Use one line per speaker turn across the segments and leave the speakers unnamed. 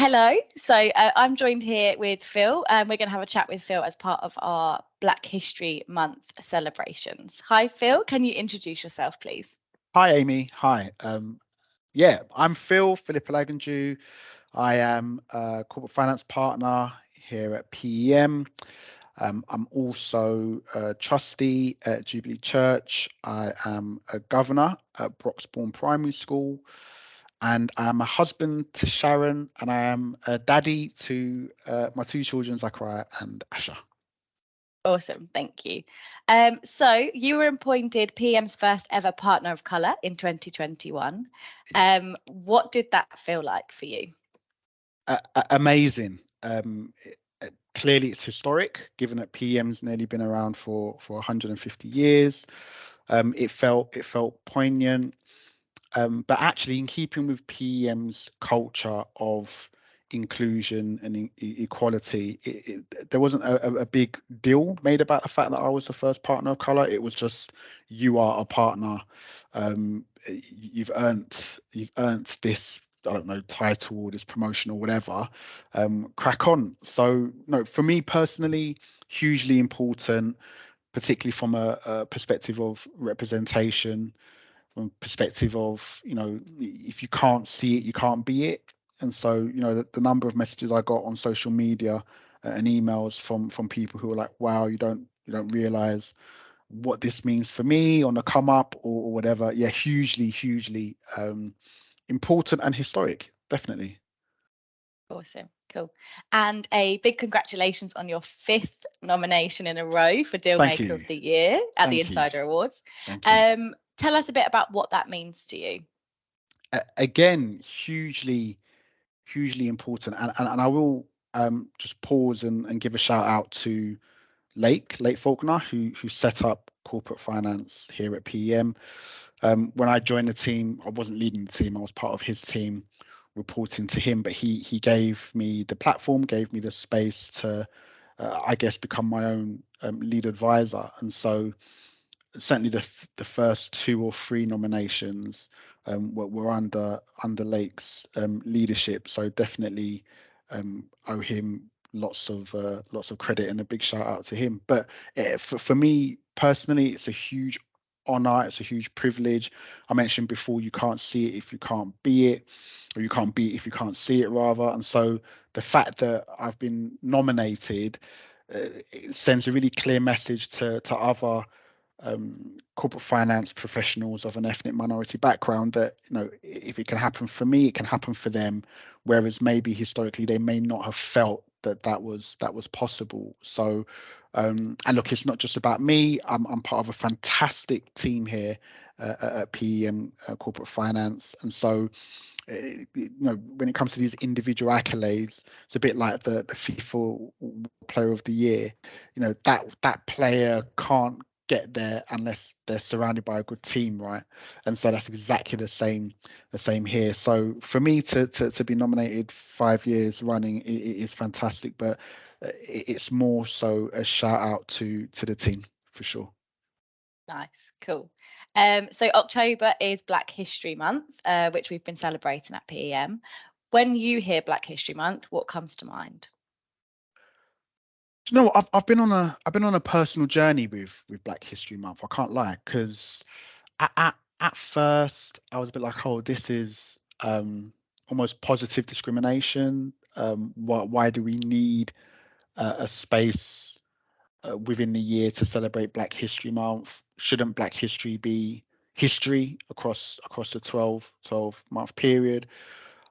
Hello. I'm joined here with Phil, and we're going to have a chat with Phil as part of our Black History Month celebrations. Hi, Phil. Can you introduce yourself, please?
Hi, Amy. Hi. I'm Philip Olagunju. I am a corporate finance partner here at PEM. I'm also a trustee at Jubilee Church. I am a governor at Broxbourne Primary School. And I'm a husband to Sharon, and I am a daddy to my two children, Zachariah and Asha.
Awesome, thank you. So you were appointed PM's first ever partner of colour in 2021. What did that feel like for you?
Amazing. Clearly, it's historic, given that PM's nearly been around for 150 years. It felt poignant, but actually, in keeping with PM's culture of inclusion and equality, there wasn't a big deal made about the fact that I was the first partner of colour. It was just, you are a partner. You've earned this, I don't know, title or this promotion or whatever. Crack on. So no, for me personally, hugely important, particularly from a perspective of representation, from perspective of, if you can't see it, you can't be it. And so, the number of messages I got on social media and emails from people who were like, wow, you don't realize what this means for me on the come up or whatever. Yeah, hugely important and historic, definitely.
Awesome, cool. And a big congratulations on your 5th nomination in a row for Dealmaker of the Year at the Insider Awards. Tell us a bit about what that means to you.
Again, hugely important. And I will just pause and give a shout out to Lake Faulkner, who set up corporate finance here at PEM. When I joined the team, I wasn't leading the team, I was part of his team, reporting to him, but he gave me the platform, gave me the space to I guess become my own lead advisor. And so certainly the first 2 or 3 nominations were under Lake's leadership, so definitely owe him lots of credit and a big shout out to him. But for me personally, it's a huge honor, it's a huge privilege. I mentioned before, you can't see it if you can't be it, or you can't be it if you can't see it, rather. And so the fact that I've been nominated it sends a really clear message to other corporate finance professionals of an ethnic minority background that, if it can happen for me, it can happen for them, whereas maybe historically they may not have felt that was possible. So and look, it's not just about me. I'm part of a fantastic team here at PEM Corporate Finance, and so when it comes to these individual accolades, it's a bit like the FIFA Player of the Year. That player can't get there unless they're surrounded by a good team, right? And so that's exactly the same here. So for me to be nominated 5 years running, it is fantastic, but it's more so a shout out to the team for sure.
Nice, cool. So October is Black History Month, which we've been celebrating at PEM. When you hear Black History Month, what comes to mind?
I've been on a personal journey with Black History Month. I can't lie, because at first I was a bit like, oh, this is almost positive discrimination. Why do we need a space within the year to celebrate Black History Month? Shouldn't Black history be history across the 12-month period?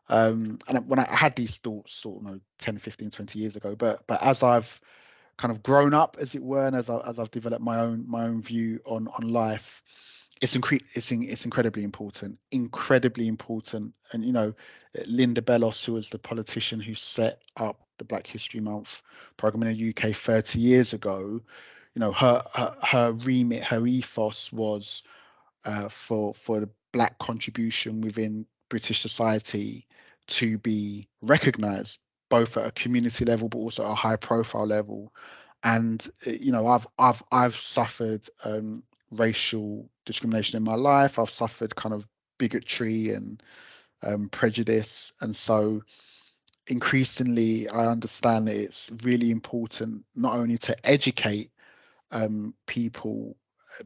And when I had these thoughts, sort of 10, 15, 20 years ago, but as I've kind of grown up, as it were, and as I've developed my own view on life, it's incredibly important. And Linda Bellos, who was the politician who set up the Black History Month program in the UK 30 years ago, her remit, her ethos was for the Black contribution within British society to be recognised, both at a community level but also at a high profile level. And I've suffered racial discrimination in my life. I've suffered kind of bigotry and prejudice, and so increasingly I understand that it's really important not only to educate people,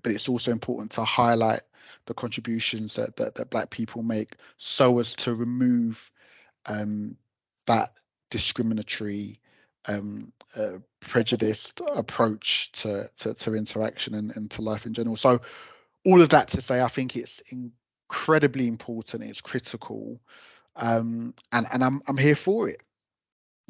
but it's also important to highlight the contributions that Black people make, so as to remove that discriminatory, prejudiced approach to interaction and to life in general. So all of that to say, I think it's incredibly important. It's critical, and I'm here for it.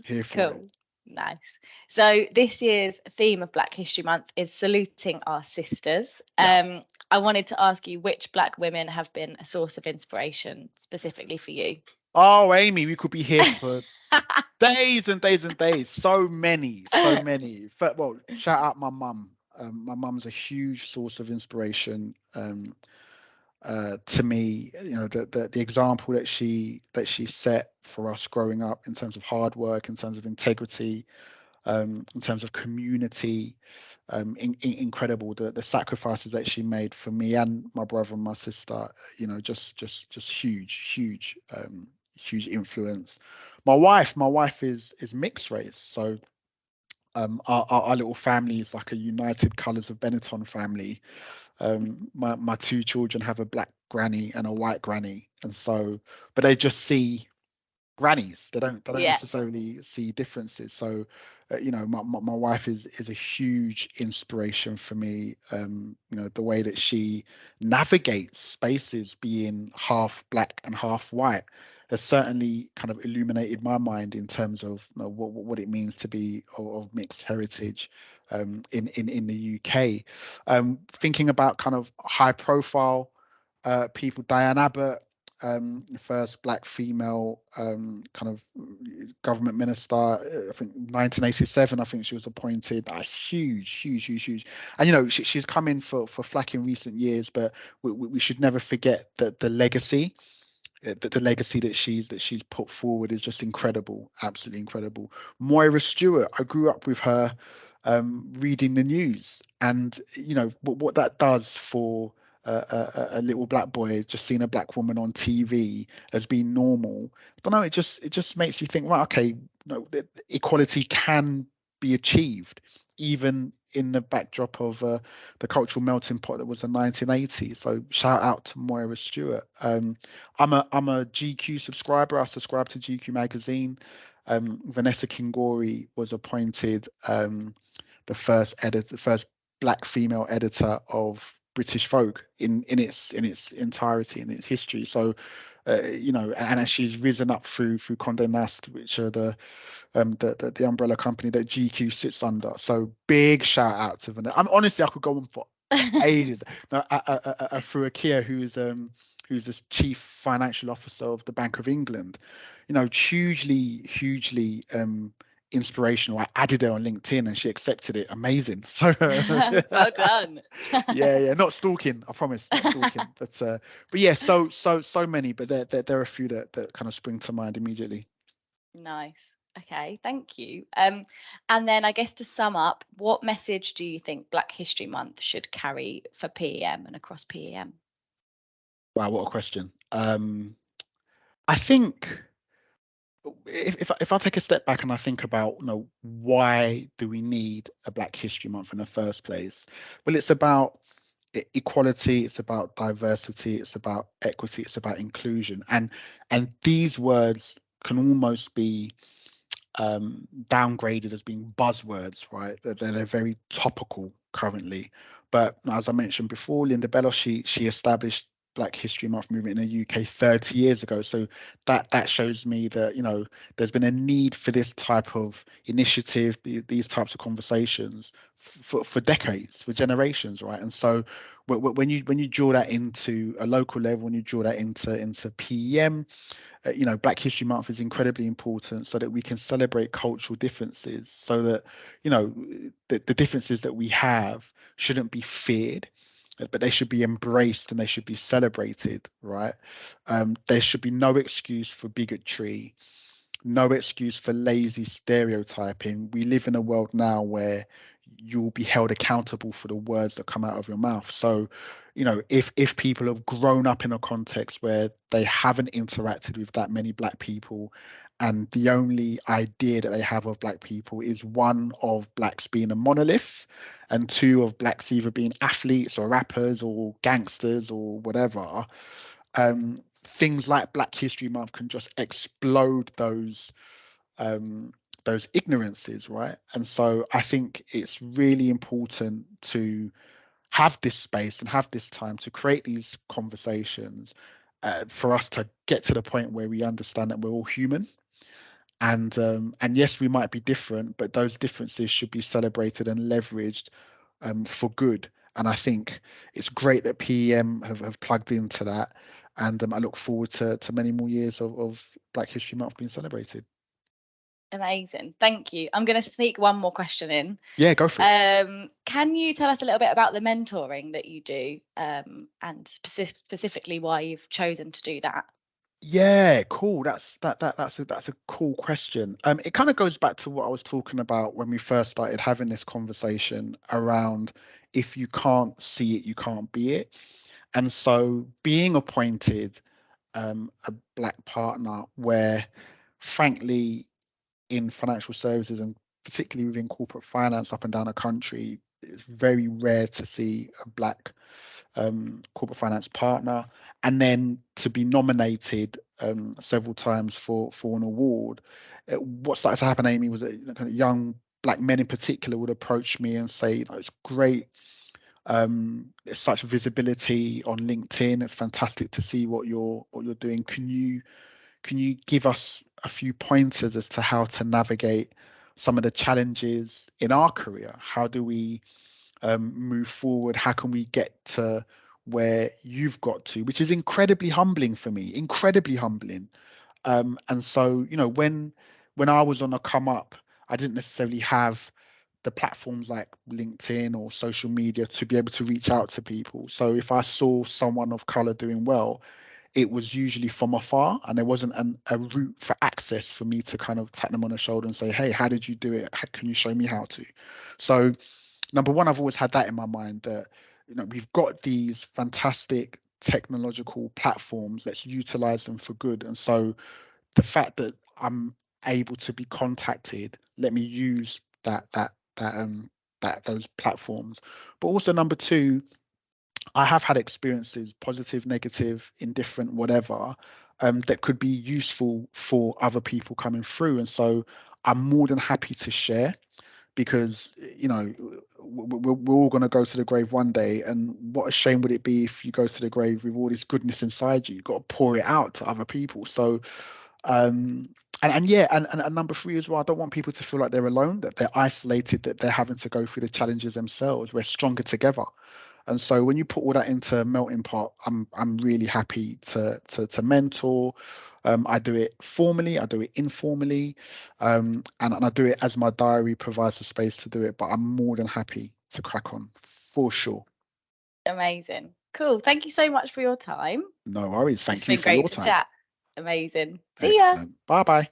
Here for
cool. It. Nice. So this year's theme of Black History Month is saluting our sisters. I wanted to ask you, which Black women have been a source of inspiration specifically for you?
Oh, Amy, we could be here for days and days and days. So many. Well, shout out my mum. My mum's a huge source of inspiration to me. You know, the example that she set for us growing up in terms of hard work, in terms of integrity, in terms of community, incredible. The sacrifices that she made for me and my brother and my sister, you know, just huge influence. My wife is mixed race, so our little family is like a united colours of Benetton family. My two children have a Black granny and a white granny, and so, but they just see grannies. They don't necessarily see differences. So you know, my wife is a huge inspiration for me. You know, the way that she navigates spaces, being half Black and half white, has certainly kind of illuminated my mind in terms of, you know, what it means to be of mixed heritage in the UK. Thinking about kind of high profile people, Diane Abbott, first Black female kind of government minister. I think 1987. I think she was appointed. Huge. And you know, she's come in for flack in recent years, but we should never forget that the legacy that she's put forward is just incredible, absolutely incredible. Moira Stewart, I grew up with her, reading the news, and you know what that does for a little Black boy, just seeing a Black woman on TV as being normal. I don't know, it just makes you think, well, okay, no, equality can be achieved even in the backdrop of the cultural melting pot that was the 1980s. So shout out to Moira Stewart. I'm a GQ subscriber. I subscribe to GQ magazine. Vanessa Kingori was appointed the first Black female editor of British Vogue in its entirety, in its history. So you know, and as she's risen up through Condé Nast, which are the umbrella company that GQ sits under. So big shout out to Vanessa. Honestly, I could go on for ages. Now, through Akia, who's the chief financial officer of the Bank of England, you know, hugely inspirational. I added her on LinkedIn and she accepted it. Amazing. So
well done.
yeah, not stalking, I promise, not stalking. but yeah, so many, but there are a few that kind of spring to mind immediately.
Nice. Okay, thank you. And then I guess to sum up, what message do you think Black History Month should carry for PEM and across PEM?
Wow, what a question. I think if I take a step back and I think about, you know, why do we need a Black History Month in the first place? Well, it's about equality, it's about diversity, it's about equity, it's about inclusion, and these words can almost be downgraded as being buzzwords, right? They're very topical currently. But as I mentioned before, Linda Bellos, she established Black History Month movement in the UK 30 years ago. So that shows me that, you know, there's been a need for this type of initiative, these types of conversations for decades, for generations, right? And so when you draw that into a local level, when you draw that into PEM, you know, Black History Month is incredibly important so that we can celebrate cultural differences, so that, you know, the differences that we have shouldn't be feared, but they should be embraced and they should be celebrated, right? There should be no excuse for bigotry, no excuse for lazy stereotyping. We live in a world now where you'll be held accountable for the words that come out of your mouth. So, if people have grown up in a context where they haven't interacted with that many Black people, and the only idea that they have of Black people is one of Blacks being a monolith, and two of Blacks either being athletes or rappers or gangsters or whatever, things like Black History Month can just explode those ignorances, right? And so I think it's really important to have this space and have this time to create these conversations, for us to get to the point where we understand that we're all human, and yes, we might be different, but those differences should be celebrated and leveraged for good. And I think it's great that PEM have plugged into that, and I look forward to many more years of Black History Month being celebrated.
Amazing. Thank you. I'm going to sneak one more question in.
Yeah, go for
it. Can you tell us a little bit about the mentoring that you do, and specifically why you've chosen to do that?
Yeah, cool. That's a cool question. It kind of goes back to what I was talking about when we first started having this conversation around, if you can't see it, you can't be it. And so being appointed a Black partner, where frankly in financial services and particularly within corporate finance up and down the country, it's very rare to see a Black corporate finance partner, and then to be nominated several times for an award. What started to happen, Amy, was that kind of young Black men in particular would approach me and say, it's great, there's such visibility on LinkedIn, it's fantastic to see what you're doing. Can you give us a few pointers as to how to navigate some of the challenges in our career? How do we move forward? How can we get to where you've got to? Which is incredibly humbling for me, incredibly humbling. And so, when I was on a come up, I didn't necessarily have the platforms like LinkedIn or social media to be able to reach out to people. So if I saw someone of color doing well, it was usually from afar, and there wasn't a route for access for me to kind of tap them on the shoulder and say, hey, how did you do it? Can you show me how to? So number one, I've always had that in my mind, that we've got these fantastic technological platforms, let's utilize them for good. And so the fact that I'm able to be contacted, let me use those platforms. But also number two, I have had experiences, positive, negative, indifferent, whatever, that could be useful for other people coming through. And so I'm more than happy to share, because we're all going to go to the grave one day, and what a shame would it be if you go to the grave with all this goodness inside you. You've got to pour it out to other people. So and number three as well, I don't want people to feel like they're alone, that they're isolated, that they're having to go through the challenges themselves. We're stronger together. And so when you put all that into a melting pot, I'm really happy to mentor. I do it formally, I do it informally, and I do it as my diary provides the space to do it. But I'm more than happy to crack on, for sure.
Amazing. Cool. Thank you so much for your time.
No worries. Thank you
for your time. It's been great to chat. Amazing. See ya.
Bye bye.